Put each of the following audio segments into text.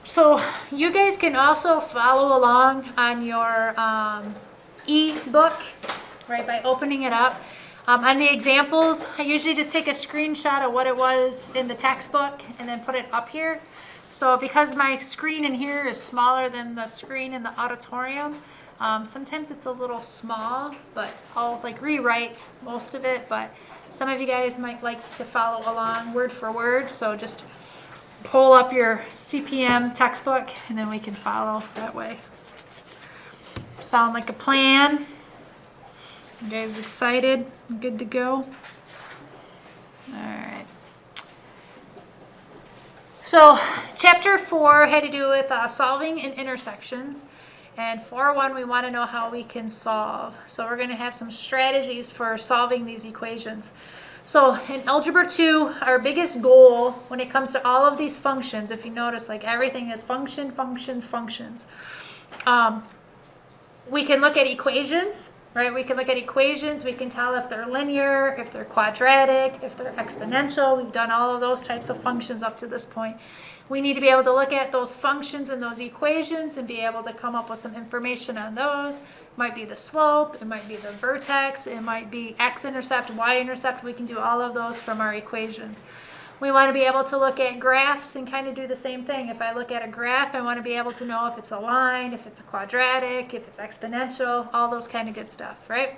So you guys can also follow along on your e-book, right, by opening it up. On the examples, I usually just take a screenshot of what it was in the textbook and then put it up here. So because my screen in here is smaller than the screen in the auditorium, sometimes it's a little small, but I'll like rewrite most of it. But some of you guys might like to follow along word for word, so just pull up your CPM textbook and then we can follow that way. Sound like a plan? You guys excited? Good to go? All right. So chapter 4 had to do with solving and intersections. And 4.1, we want to know how we can solve. So we're going to have some strategies for solving these equations. So in Algebra 2, our biggest goal when it comes to all of these functions, if you notice, like everything is function, functions, functions. We can look at equations, right? We can look at equations. We can tell if they're linear, if they're quadratic, if they're exponential. We've done all of those types of functions up to this point. We need to be able to look at those functions and those equations and be able to come up with some information on those. It might be the slope, it might be the vertex, it might be x-intercept, y-intercept. We can do all of those from our equations. We want to be able to look at graphs and kind of do the same thing. If I look at a graph, I want to be able to know if it's a line, if it's a quadratic, if it's exponential, all those kind of good stuff, right?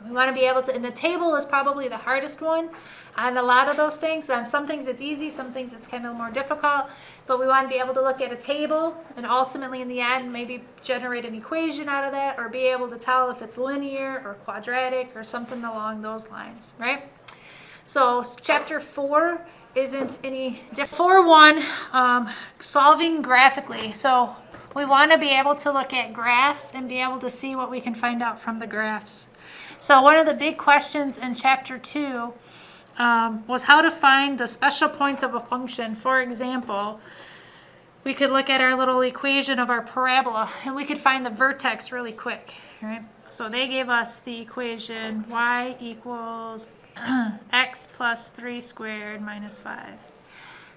We want to be able to, and the table is probably the hardest one on a lot of those things. On some things it's easy, some things it's kind of more difficult, but we want to be able to look at a table and ultimately in the end maybe generate an equation out of that or be able to tell if it's linear or quadratic or something along those lines, right? So chapter 4 isn't any different. 4.1, solving graphically. So we want to be able to look at graphs and be able to see what we can find out from the graphs. So one of the big questions in chapter 2 was how to find the special points of a function. For example, we could look at our little equation of our parabola and we could find the vertex really quick, right? So they gave us the equation y equals x plus 3 squared minus 5.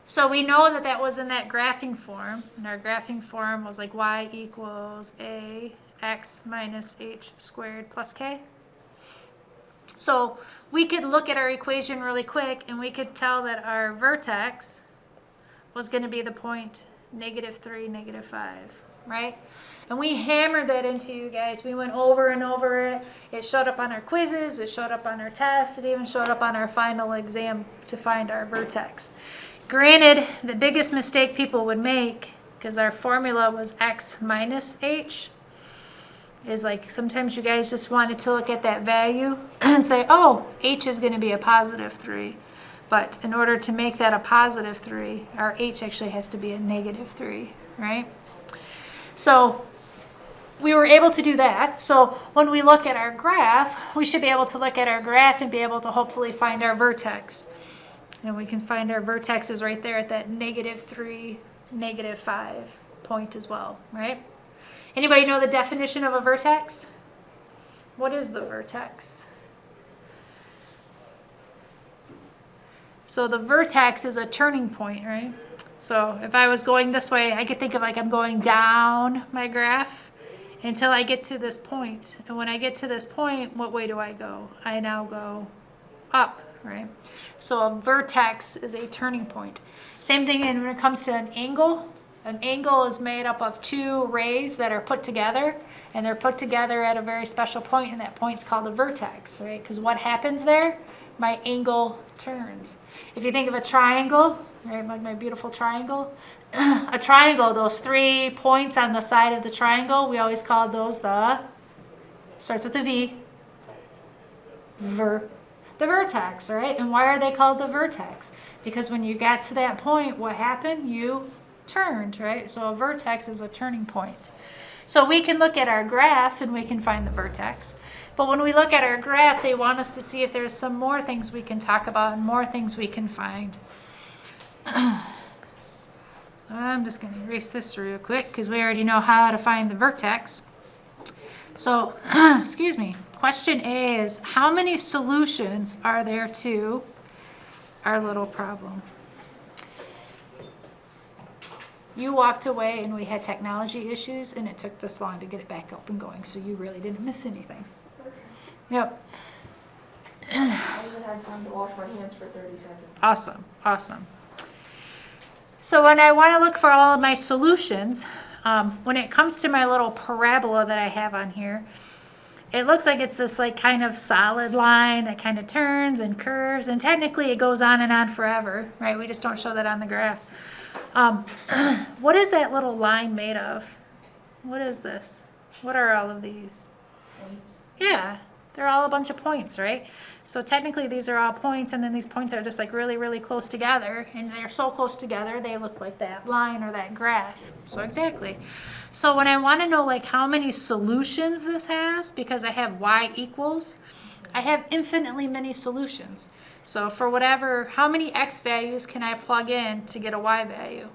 So we know that that was in that graphing form, and our graphing form was like y equals a x minus h squared plus k. So we could look at our equation really quick and we could tell that our vertex was going to be the point -3, -5, right? And we hammered that into you guys. We went over and over it. It showed up on our quizzes, it showed up on our tests, it even showed up on our final exam to find our vertex. Granted, the biggest mistake people would make, because our formula was x minus h, is like sometimes you guys just wanted to look at that value and say, oh, h is going to be a +3. But in order to make that a +3, our h actually has to be a -3, right? So we were able to do that. So when we look at our graph, we should be able to look at our graph and be able to hopefully find our vertex. And we can find our vertex is right there at that -3, -5 point as well, right? Anybody know the definition of a vertex? What is the vertex? So the vertex is a turning point, right? So if I was going this way, I could think of like I'm going down my graph until I get to this point. And when I get to this point, what way do I go? I now go up, right? So a vertex is a turning point. Same thing when it comes to an angle. An angle is made up of two rays that are put together, and they're put together at a very special point, and that point's called a vertex, right? Because what happens there? My angle turns. If you think of a triangle, right, like my beautiful triangle, a triangle, those 3 points on the side of the triangle, we always call those the, starts with a V, the vertex, right? And why are they called the vertex? Because when you got to that point, what happened? You turned, right? So a vertex is a turning point. So we can look at our graph and we can find the vertex. But when we look at our graph, they want us to see if there's some more things we can talk about and more things we can find. So I'm just going to erase this real quick because we already know how to find the vertex. So, excuse me, question A is, how many solutions are there to our little problem? You walked away and we had technology issues and it took this long to get it back up and going, so you really didn't miss anything. Yep. I even had time to wash my hands for 30 seconds. Awesome, awesome. So when I want to look for all of my solutions, when it comes to my little parabola that I have on here, it looks like it's this like kind of solid line that kind of turns and curves, and technically it goes on and on forever, right? We just don't show that on the graph. What is that little line made of? What is this? What are all of these? Points. Yeah, they're all a bunch of points, right? So technically these are all points, and then these points are just like really, really close together, and they're so close together they look like that line or that graph. So exactly. So when I want to know like how many solutions this has, because I have y equals, I have infinitely many solutions. So for whatever, how many x values can I plug in to get a y value?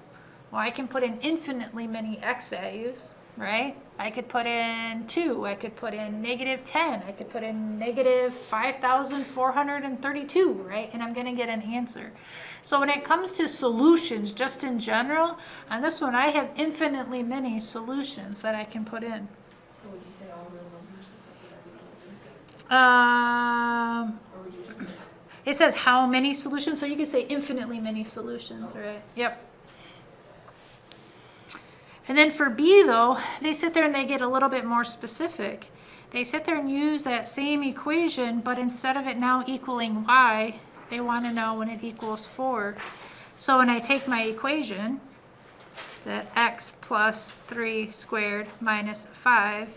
Well, I can put in infinitely many x values, right? I could put in 2, I could put in negative 10, I could put in negative 5,432, right? And I'm going to get an answer. So when it comes to solutions, just in general, on this one I have infinitely many solutions that I can put in. So would you say all real numbers is that the answer? Or would you just It says how many solutions, so you can say infinitely many solutions, right? Yep. And then for B though, they sit there and they get a little bit more specific. They sit there and use that same equation, but instead of it now equaling y, they want to know when it equals 4. So when I take my equation, that x plus 3 squared minus 5,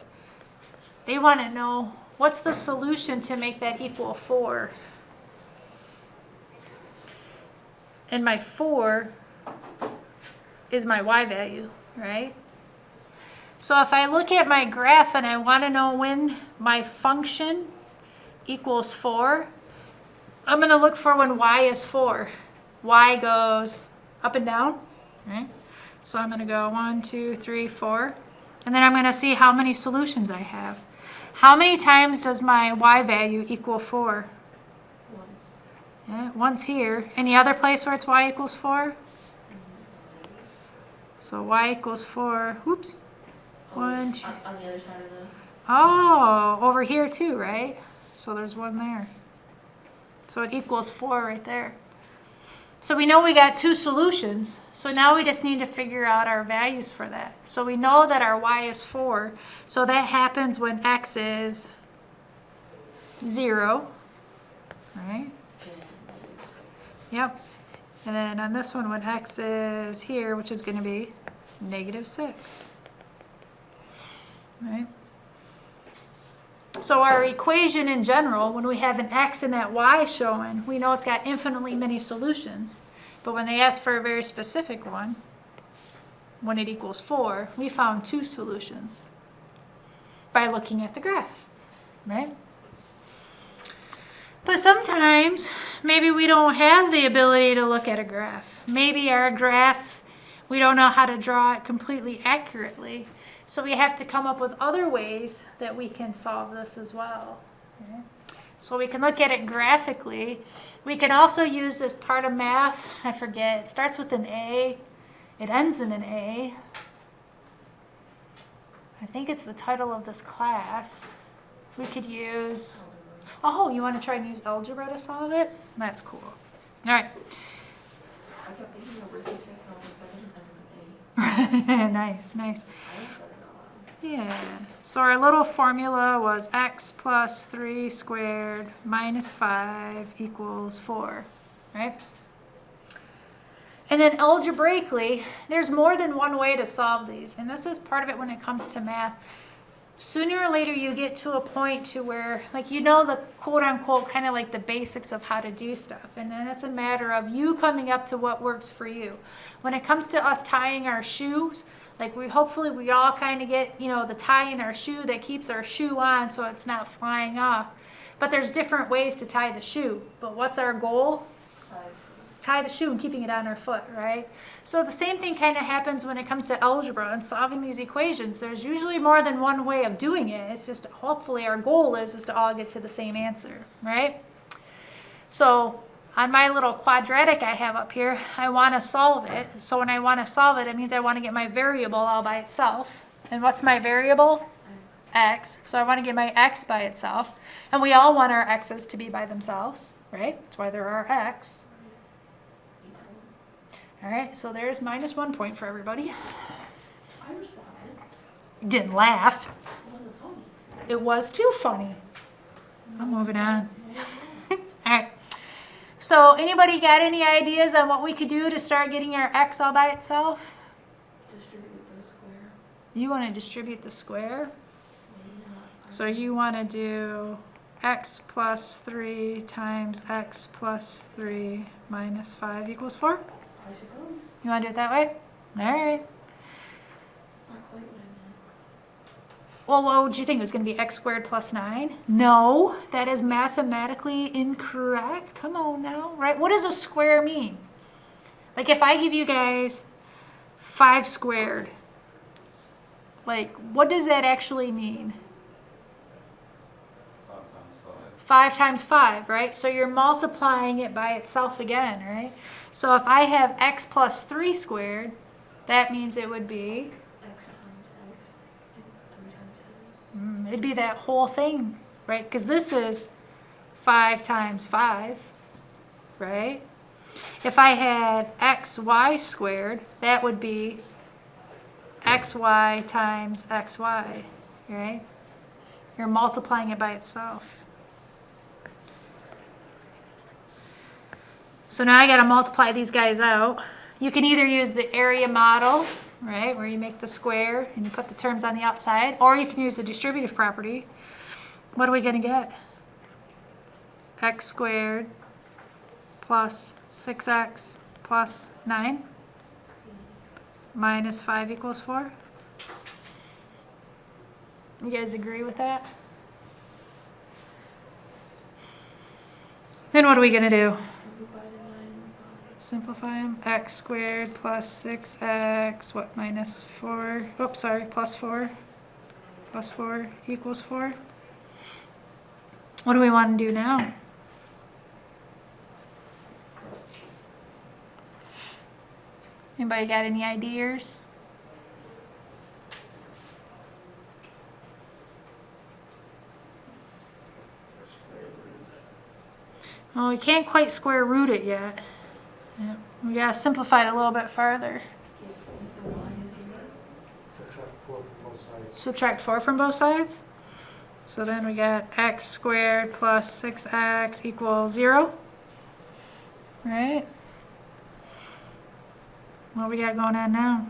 they want to know what's the solution to make that equal 4. And my 4 is my y value, right? So if I look at my graph and I want to know when my function equals 4, I'm going to look for when y is 4. Y goes up and down, right? So I'm going to go 1, 2, 3, 4. And then I'm going to see how many solutions I have. How many times does my y value equal 4? once? Yeah, once here. Any other place where it's y equals 4? So y equals 4, whoops. On the other side of the... Oh, over here too, right? So there's one there. So it equals 4 right there. So we know we got 2 solutions. So now we just need to figure out our values for that. So we know that our y is 4. So that happens when x is 0, right? Yep. And then on this one, when x is here, which is going to be negative 6. Right? So our equation in general, when we have an x and that y showing, we know it's got infinitely many solutions. But when they ask for a very specific one, when it equals 4, we found 2 solutions by looking at the graph, right? But sometimes, maybe we don't have the ability to look at a graph. Maybe our graph, we don't know how to draw it completely accurately. So we have to come up with other ways that we can solve this as well. Okay? So we can look at it graphically. We can also use this part of math. I forget. It starts with an A. It ends in an A. I think it's the title of this class. We could use... Oh, you want to try and use algebra to solve it? That's cool. All right. I kept thinking of arithmetic and I was like, that doesn't end with an A. Nice, nice. I almost said it out loud. Yeah. So our little formula was x plus 3 squared minus 5 equals 4, right? And then algebraically, there's more than one way to solve these. And this is part of it when it comes to math. Sooner or later you get to a point to where, like, you know, the quote-unquote kind of like the basics of how to do stuff, and then it's a matter of you coming up to what works for you. When it comes to us tying our shoes, like, hopefully we all kind of get, you know, the tie in our shoe that keeps our shoe on so it's not flying off. But there's different ways to tie the shoe. But what's our goal? Tie the shoe and keeping it on our foot, right? So the same thing kind of happens when it comes to algebra and solving these equations. There's usually more than one way of doing it. It's just hopefully our goal is to all get to the same answer, right? So on my little quadratic I have up here, I want to solve it. So when I want to solve it, it means I want to get my variable all by itself. And what's my variable? X. So I want to get my x by itself. And we all want our x's to be by themselves, right? That's why there are x. All right, so there's minus 1 point for everybody. I responded. You didn't laugh. It wasn't funny. It was too funny. I'm moving on. All right. So anybody got any ideas on what we could do to start getting our x all by itself? Distribute the square. You want to distribute the square? Maybe not. So you want to do x plus 3 times x plus 3 minus 5 equals 4? I suppose. You want to do it that way? All right. It's not quite what I meant. Well, what would you think? It was going to be x squared plus 9? No, that is mathematically incorrect. Come on now, right? What does a square mean? Like if I give you guys 5 squared, like what does that actually mean? 5 times 5, right? So you're multiplying it by itself again, right? So if I have x plus 3 squared, that means it would be, X times X and 3 times 3. it'd be that whole thing, right? Because this is 5 times 5, right? If I had xy squared, that would be xy times xy, right? You're multiplying it by itself. So now I got to multiply these guys out. You can either use the area model, right, where you make the square and you put the terms on the outside, or you can use the distributive property. What are we going to get? X squared plus 6x plus 9 minus 5 equals 4. You guys agree with that? Then what are we going to do? Simplify the 9 and 5. Simplify them. X squared plus 6x, what, minus 4? Oops, sorry, plus 4. Plus 4 equals 4. What do we want to do now? Anybody got any ideas? Oh, we can't quite square root it yet. Yep. We gotta simplify it a little bit further. The y is 0. Subtract 4 from both sides. So then we got x squared plus 6x equals 0. Right? What we got going on now?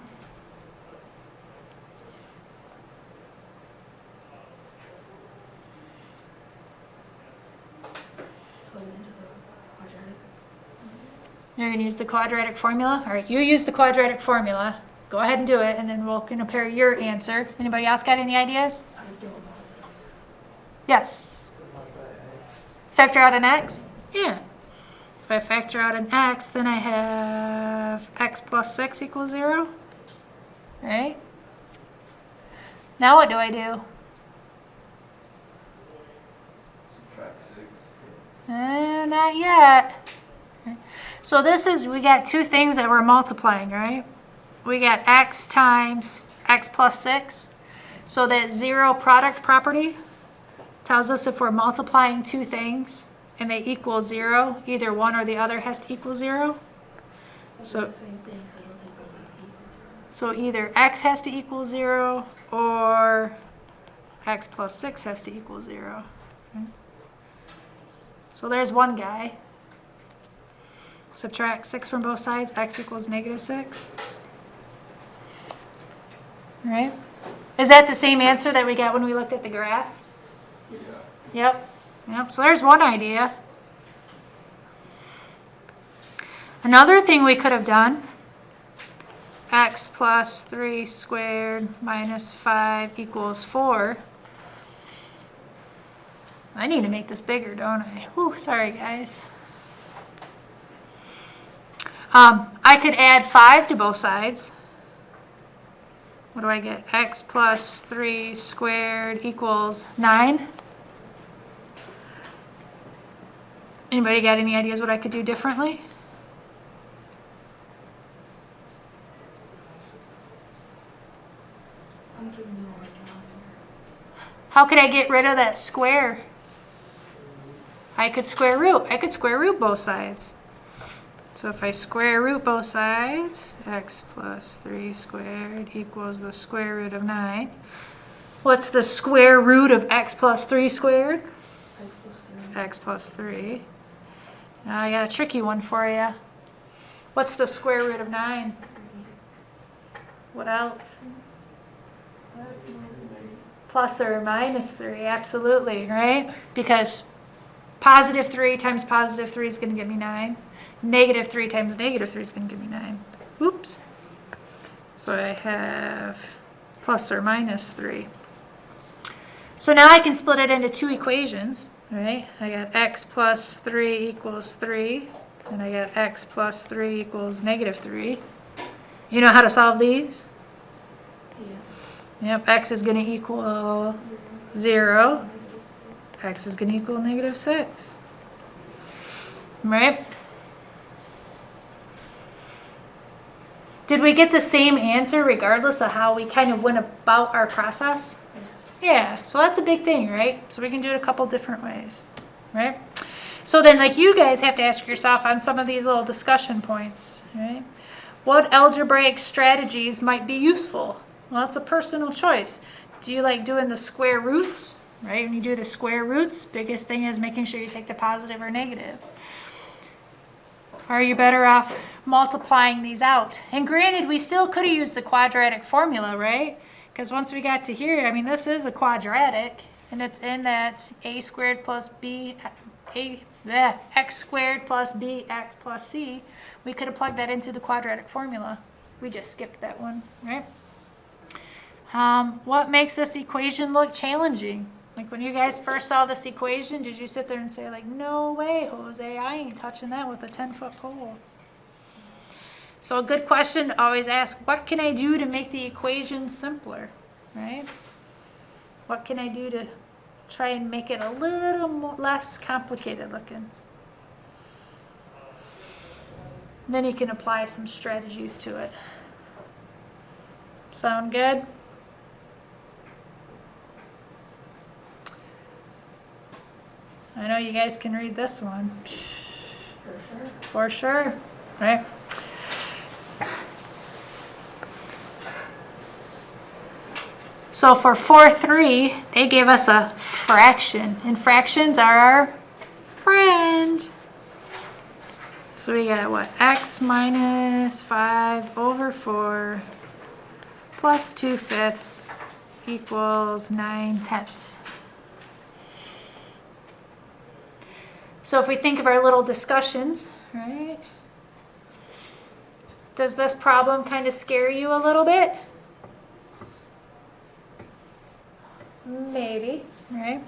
Put it into the quadratic. You're going to use the quadratic formula? All right, you use the quadratic formula. Go ahead and do it, and then we'll compare your answer. Anybody else got any ideas? I don't know. Yes. Factor out an x? Yeah. If I factor out an x, then I have x plus 6 equals 0. Right? Now what do I do? Subtract 6. Not yet. Okay. So this is, we got two things that we're multiplying, right? We got x times x plus 6. So that 0 product property tells us if we're multiplying two things and they equal 0, either one or the other has to equal 0. Those So- are the same thing, so I don't think both have to equal 0. So either x has to equal 0 or x plus 6 has to equal 0. Okay. So there's one guy. Subtract 6 from both sides, x equals negative 6. Right? Is that the same answer that we got when we looked at the graph? Yeah. Yep, so there's one idea. Another thing we could have done, x plus 3 squared minus 5 equals 4. I need to make this bigger, don't I? Whew, sorry guys. I could add 5 to both sides. What do I get? X plus 3 squared equals 9. Anybody got any ideas what I could do differently? I'm giving you all the How could I get rid of that square? I could square root. I could square root both sides. So if I square root both sides, x plus 3 squared equals the square root of 9. What's the square root of x plus 3 squared? x plus 3. X plus 3. Now I got a tricky one for you. What's the square root of 9? What else? Plus or minus 3, absolutely, right? Because positive 3 times positive 3 is going to give me 9. Negative 3 times negative 3 is going to give me 9. Oops. So I have plus or minus 3. So now I can split it into two equations, right? I got x plus 3 equals 3, and I got x plus 3 equals negative 3. You know how to solve these? Yeah. Yep, x is going to equal 0. X is going to equal negative 6. Right? Did we get the same answer regardless of how we kind of went about our process? Yes. Yeah, so that's a big thing, right? So we can do it a couple different ways, right? So then, like, you guys have to ask yourself on some of these little discussion points, right? What algebraic strategies might be useful? Well, it's a personal choice. Do you like doing the square roots, right? When you do the square roots, biggest thing is making sure you take the positive or negative. Are you better off multiplying these out? And granted, we still could have used the quadratic formula, right? Because once we got to here, I mean, this is a quadratic, and it's in that a squared plus b, x squared plus bx plus c. We could have plugged that into the quadratic formula. We just skipped that one, right? What makes this equation look challenging? Like when you guys first saw this equation, did you sit there and say like, no way, Jose, I ain't touching that with a 10-foot pole? So a good question to always ask, what can I do to make the equation simpler, right? What can I do to try and make it a little more, less complicated looking? And then you can apply some strategies to it. Sound good? I know you guys can read this one. For sure, right? So for 4-3, they gave us a fraction, and fractions are our friend. So we got what? X minus 5 over 4 plus 2/5 equals 9/10. So if we think of our little discussions, right? Does this problem kind of scare you a little bit? Maybe, right?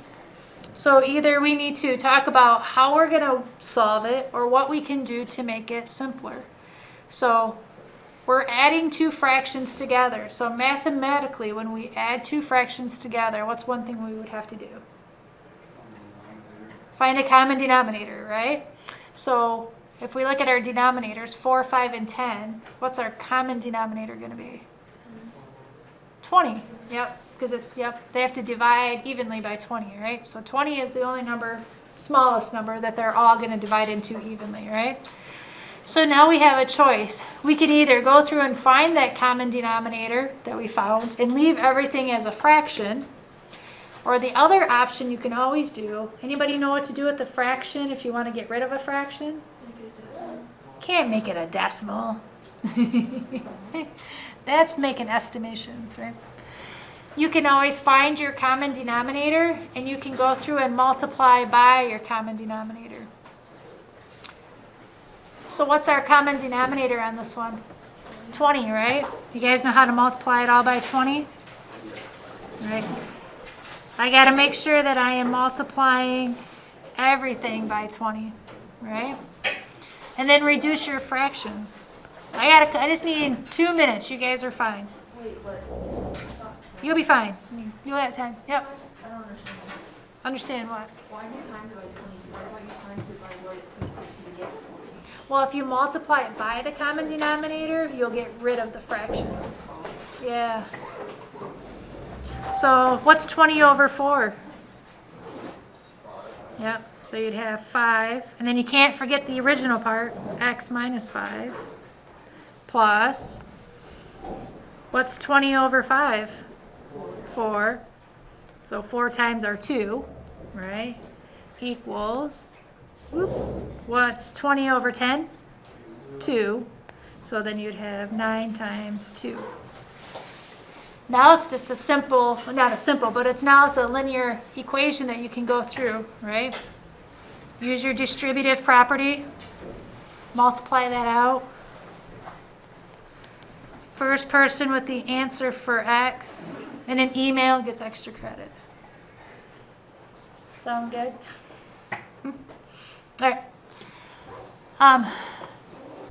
So either we need to talk about how we're going to solve it or what we can do to make it simpler. So we're adding two fractions together. So mathematically, when we add two fractions together, what's one thing we would have to do? Find a common denominator, right? So if we look at our denominators, 4, 5, and 10, what's our common denominator going to be? 20. Yep, because it's, yep, they have to divide evenly by 20, right? So 20 is the only number, smallest number, that they're all going to divide into evenly, right? So now we have a choice. We can either go through and find that common denominator that we found and leave everything as a fraction. Or the other option you can always do, anybody know what to do with the fraction if you want to get rid of a fraction? Can't make it a decimal. That's making estimations, right? You can always find your common denominator and you can go through and multiply by your common denominator. So what's our common denominator on this one? 20, right? You guys know how to multiply it all by 20? Right. I got to make sure that I am multiplying everything by 20, right? And then reduce your fractions. I just need 2 minutes. You guys are fine. Wait, what? You'll be fine. You'll have time. Yep. I don't understand. Understand what? Why do you times it by 22? Why don't you times it by what it took you to get 20? Well, if you multiply it by the common denominator, you'll get rid of the fractions. Yeah. So what's 20 over 4? Yep, so you'd have 5. And then you can't forget the original part, x minus 5, plus, what's 20 over 5? 4. So 4 times our 2, right, equals, whoops, what's 20 over 10? 2. So then you'd have 9 times 2. Now it's just a simple, well, not a simple, but it's a linear equation that you can go through, right? Use your distributive property, multiply that out. First person with the answer for x in an email gets extra credit. Sound good? All right.